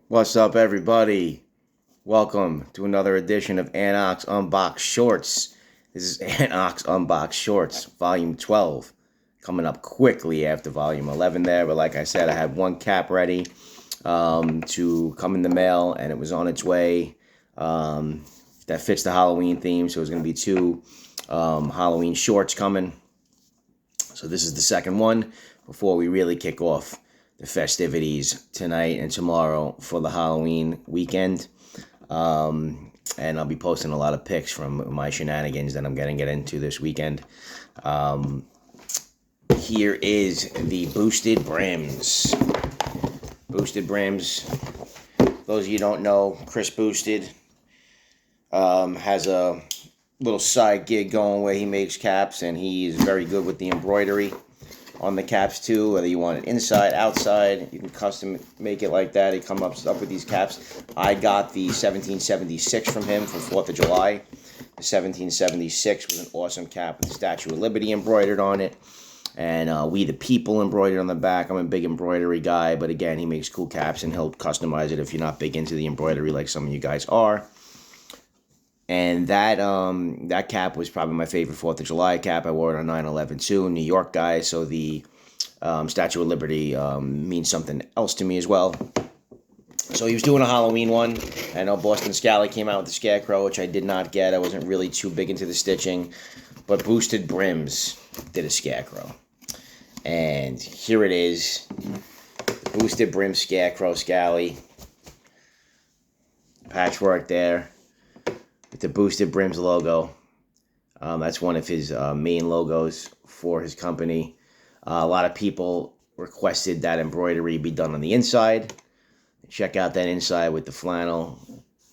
What's up, everybody? Welcome to another edition of Ox Unbox Shorts. This is Ox Unbox Shorts, Volume 12, coming up quickly after Volume 11 there. But like I said, I had one cap ready to come in the mail, and it was on its way. That fits the Halloween theme, so there's going to be two Halloween shorts coming. So this is the second one before we really kick off the festivities tonight and tomorrow for the Halloween weekend. And I'll be posting a lot of pics from my shenanigans that I'm going to get into this weekend. Here is the Boosted Brims. Boosted Brims. Those of you who don't know, Chris Boosted has a little side gig going where he makes caps, and he's very good with the embroidery on the caps too, whether you want it inside, outside, you can custom make it like that. He comes up with these caps. I got the 1776 from him for 4th of July. The 1776 was an awesome cap with the Statue of Liberty embroidered on it, and We the People embroidered on the back. I'm a big embroidery guy, but again, he makes cool caps, and he'll customize it if you're not big into the embroidery like some of you guys are. And that cap was probably my favorite 4th of July cap. I wore it on 9/11 too, New York guy, so the Statue of Liberty means something else to me as well. So he was doing a Halloween one. I know Boston Scally came out with the Scarecrow, which I did not get. I wasn't really too big into the stitching. But Boosted Brims did a Scarecrow. And here it is. Boosted Brims Scarecrow Scally. Patchwork there. With the Boosted Brims logo. That's one of his main logos for his company. A lot of people requested that embroidery be done on the inside. Check out that inside with the flannel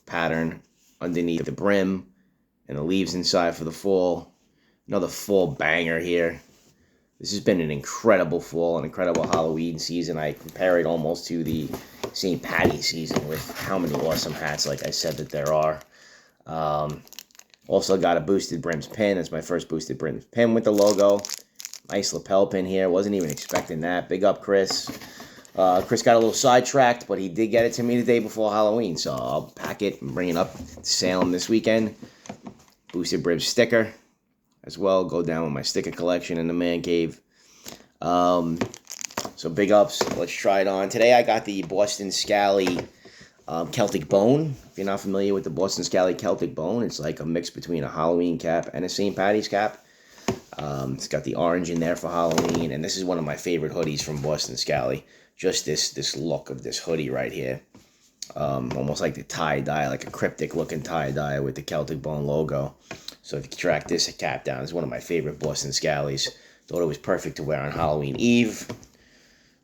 pattern underneath the brim and the leaves inside for the fall. Another fall banger here. This has been an incredible fall, an incredible Halloween season. I compare it almost to the St. Patty's season with how many awesome hats, like I said, that there are. Also got a Boosted Brims pin. That's my first Boosted Brims pin with the logo. Nice lapel pin here. Wasn't even expecting that. Big up, Chris. Chris got a little sidetracked, but he did get it to me the day before Halloween, so I'll pack it and bring it up to Salem this weekend. Boosted Brims sticker as well. Go down with my sticker collection in the man cave. So big ups. Let's try it on. Today I got the Boston Scally Celtic Bone. If you're not familiar with the Boston Scally Celtic Bone, it's like a mix between a Halloween cap and a St. Patty's cap. It's got the orange in there for Halloween, and this is one of my favorite hoodies from Boston Scally. Just this look of this hoodie right here. Almost like the tie-dye, like a cryptic looking tie-dye with the Celtic Bone logo. So if you track this cap down, it's one of my favorite Boston Scallies. Thought it was perfect to wear on Halloween Eve.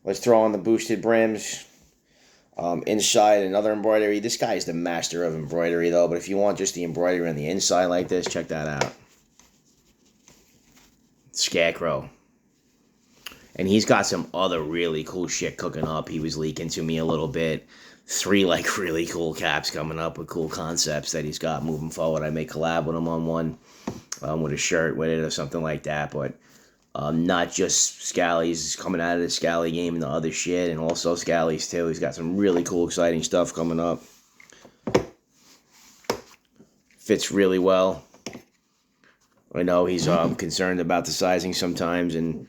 Let's throw on the Boosted Brims. Inside, another embroidery. This guy is the master of embroidery, though. But if you want just the embroidery on the inside like this, check that out. Scarecrow. And he's got some other really cool shit cooking up. He was leaking to me a little bit. 3, like, really cool caps coming up with cool concepts that he's got moving forward. I may collab with him on one with a shirt with it or something like that. But not just Scally's coming out of the Scally game and the other shit, and also Scally's too. He's got some really cool, exciting stuff coming up. Fits really well. I know he's concerned about the sizing sometimes, and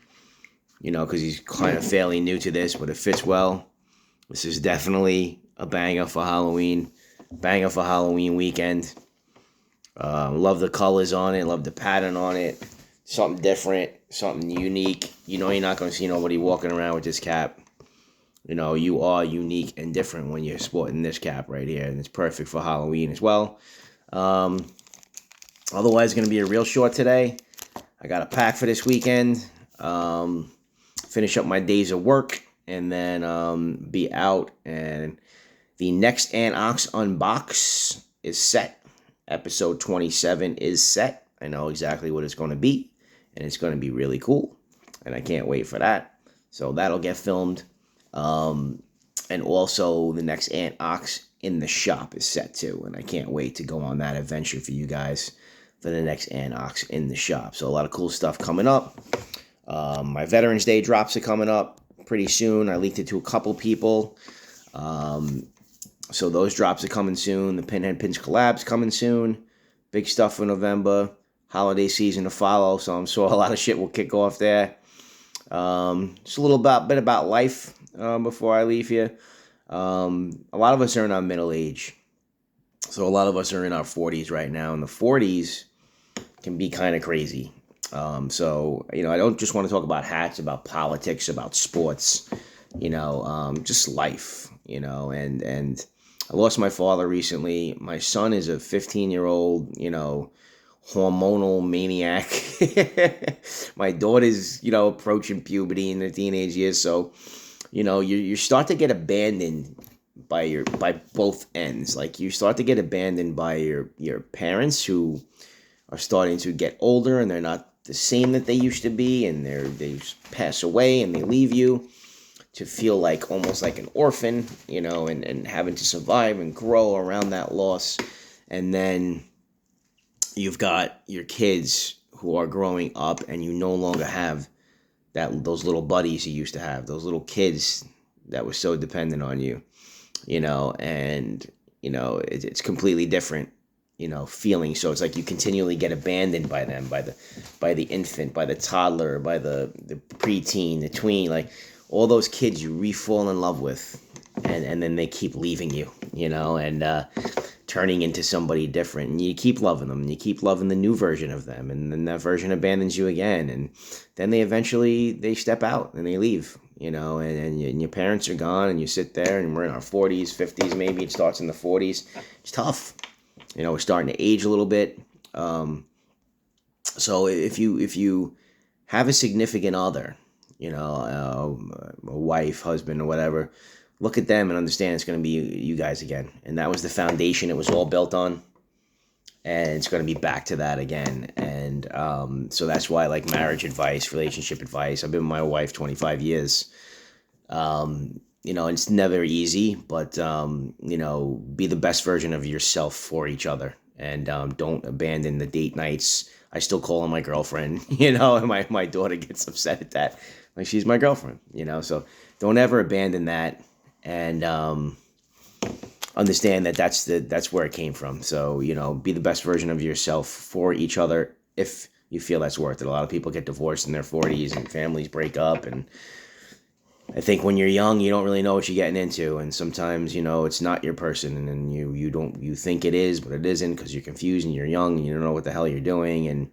because he's kind of fairly new to this, but it fits well. This is definitely a banger for Halloween. Banger for Halloween weekend. Love the colors on it. Love the pattern on it. Something different, something unique. You're not going to see nobody walking around with this cap. You are unique and different when you're sporting this cap right here, and it's perfect for Halloween as well. Otherwise, it's going to be a real short today. I got a pack for this weekend. Finish up my days of work, and then be out. And the next Ox Unbox is set. Episode 27 is set. I know exactly what it's going to be. And it's going to be really cool. And I can't wait for that. So that'll get filmed. And also the next Ox in the shop is set too. And I can't wait to go on that adventure for you guys for the next Ox in the shop. So a lot of cool stuff coming up. My Veterans Day drops are coming up pretty soon. I leaked it to a couple people. So those drops are coming soon. The Pinhead Pins collab's coming soon. Big stuff for November. Holiday season to follow. So I'm sure a lot of shit will kick off there. Just a little bit about life before I leave here. A lot of us are in our middle age. So a lot of us are in our 40s right now. And the 40s can be kind of crazy. So, I don't just want to talk about hats, about politics, about sports, just life, and I lost my father recently. My son is a 15-year-old, hormonal maniac. My daughter's, approaching puberty in the teenage years. So, you start to get abandoned by both ends. Like, you start to get abandoned by your parents, who are starting to get older and they're not the same that they used to be, and they pass away and they leave you to feel like almost like an orphan, and having to survive and grow around that loss. And then you've got your kids who are growing up, and you no longer have those little buddies you used to have, those little kids that were so dependent on you, and it's completely different, feeling. So it's like you continually get abandoned by them, by the infant, by the toddler, by the preteen, the tween, like all those kids you re-fall in love with, and then they keep leaving you, and turning into somebody different, and you keep loving them, and you keep loving the new version of them, and then that version abandons you again, and then they step out and they leave, and your parents are gone, and you sit there, and we're in our 40s, 50s, maybe it starts in the 40s. It's tough. We're starting to age a little bit. So if you have a significant other, a wife, husband, or whatever, look at them and understand it's going to be you guys again. And that was the foundation it was all built on. And it's going to be back to that again. And so that's why, like, marriage advice, relationship advice, I've been with my wife 25 years. It's never easy, but, be the best version of yourself for each other, and don't abandon the date nights. I still call her my girlfriend, and my daughter gets upset at that. Like, she's my girlfriend, so don't ever abandon that, and understand that that's where it came from. So, be the best version of yourself for each other if you feel that's worth it. A lot of people get divorced in their 40s and families break up, and I think when you're young, you don't really know what you're getting into, and sometimes, it's not your person, and then you think it is, but it isn't, because you're confused and you're young and you don't know what the hell you're doing, and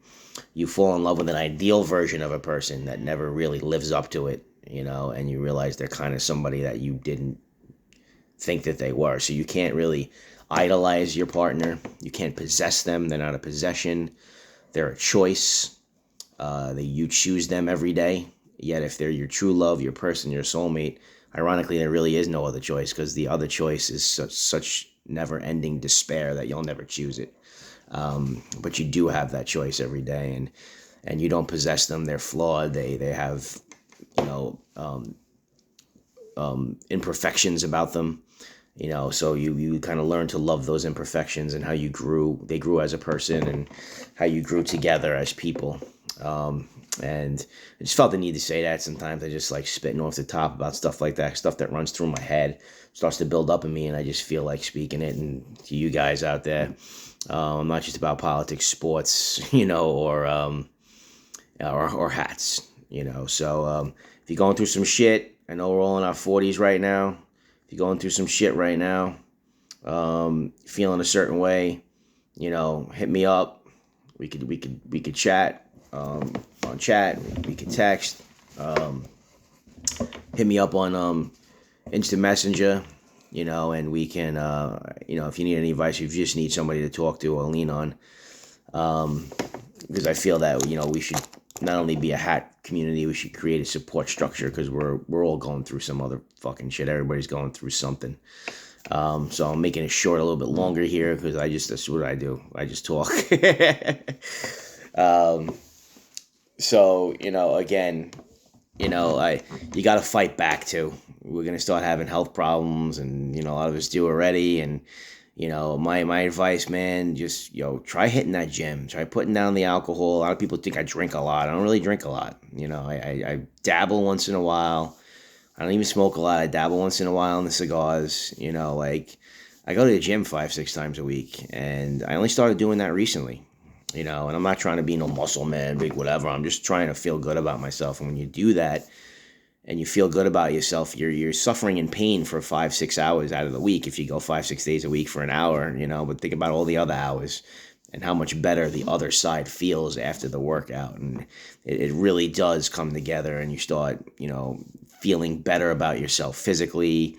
you fall in love with an ideal version of a person that never really lives up to it, and you realize they're kind of somebody that you didn't think that they were. So you can't really idolize your partner. You can't possess them. They're not a possession. They're a choice. You choose them every day. Yet if they're your true love, your person, your soulmate, ironically, there really is no other choice, because the other choice is such never-ending despair that you'll never choose it. But you do have that choice every day, and you don't possess them. They're flawed. They have, imperfections about them. So you kind of learn to love those imperfections, and how they grew as a person, and how you grew together as people. And I just felt the need to say that. Sometimes I just like spitting off the top about stuff like that, stuff that runs through my head, starts to build up in me, and I just feel like speaking it, and to you guys out there. Not just about politics, sports, or hats, So if you're going through some shit, I know we're all in our 40s right now. If you're going through some shit right now, feeling a certain way, hit me up. We could chat. On chat, we can text, hit me up on instant messenger, and we can, if you need any advice, if you just need somebody to talk to or lean on, because I feel that, we should not only be a hat community, we should create a support structure, because we're all going through some other fucking shit. Everybody's going through something. So I'm making it short a little bit longer here, because that's what I do. I just talk. So, again, you got to fight back too. We're going to start having health problems, and, a lot of us do already. And, my advice, man, just, try hitting that gym, try putting down the alcohol. A lot of people think I drink a lot. I don't really drink a lot. I dabble once in a while. I don't even smoke a lot. I dabble once in a while in the cigars, I go to the gym 5, 6 times a week, and I only started doing that recently. And I'm not trying to be no muscle man, big whatever. I'm just trying to feel good about myself. And when you do that, and you feel good about yourself, you're suffering in pain for 5, 6 hours out of the week if you go 5, 6 days a week for an hour, but think about all the other hours and how much better the other side feels after the workout. And it really does come together, and you start, feeling better about yourself physically,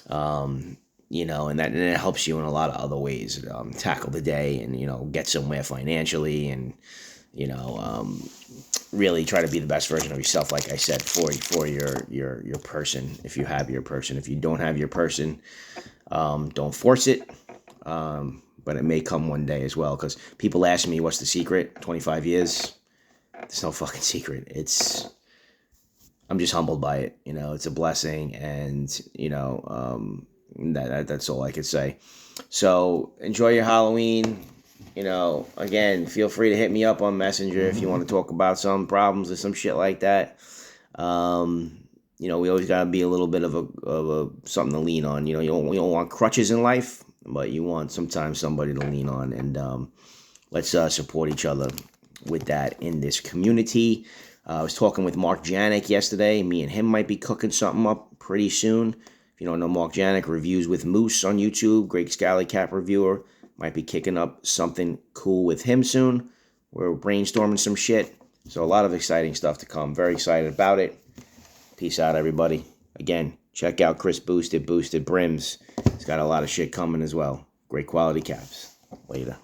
and it helps you in a lot of other ways, tackle the day and, get somewhere financially, and, really try to be the best version of yourself, like I said, for your person, if you have your person. If you don't have your person, don't force it, but it may come one day as well, because people ask me what's the secret. 25 years, there's no fucking secret. I'm just humbled by it. It's a blessing, and that's all I could say. So enjoy your Halloween. Again, feel free to hit me up on Messenger if you want to talk about some problems or some shit like that. We always gotta be a little bit of a something to lean on. You don't want crutches in life, but you want sometimes somebody to lean on, and let's support each other with that in this community. I was talking with Mark Janik yesterday. Me and him might be cooking something up pretty soon. If you don't know Mark Janik, Reviews with Moose on YouTube, great Scally Cap reviewer. Might be kicking up something cool with him soon. We're brainstorming some shit. So a lot of exciting stuff to come. Very excited about it. Peace out, everybody. Again, check out Chris Boosted Brims. He's got a lot of shit coming as well. Great quality caps. Later.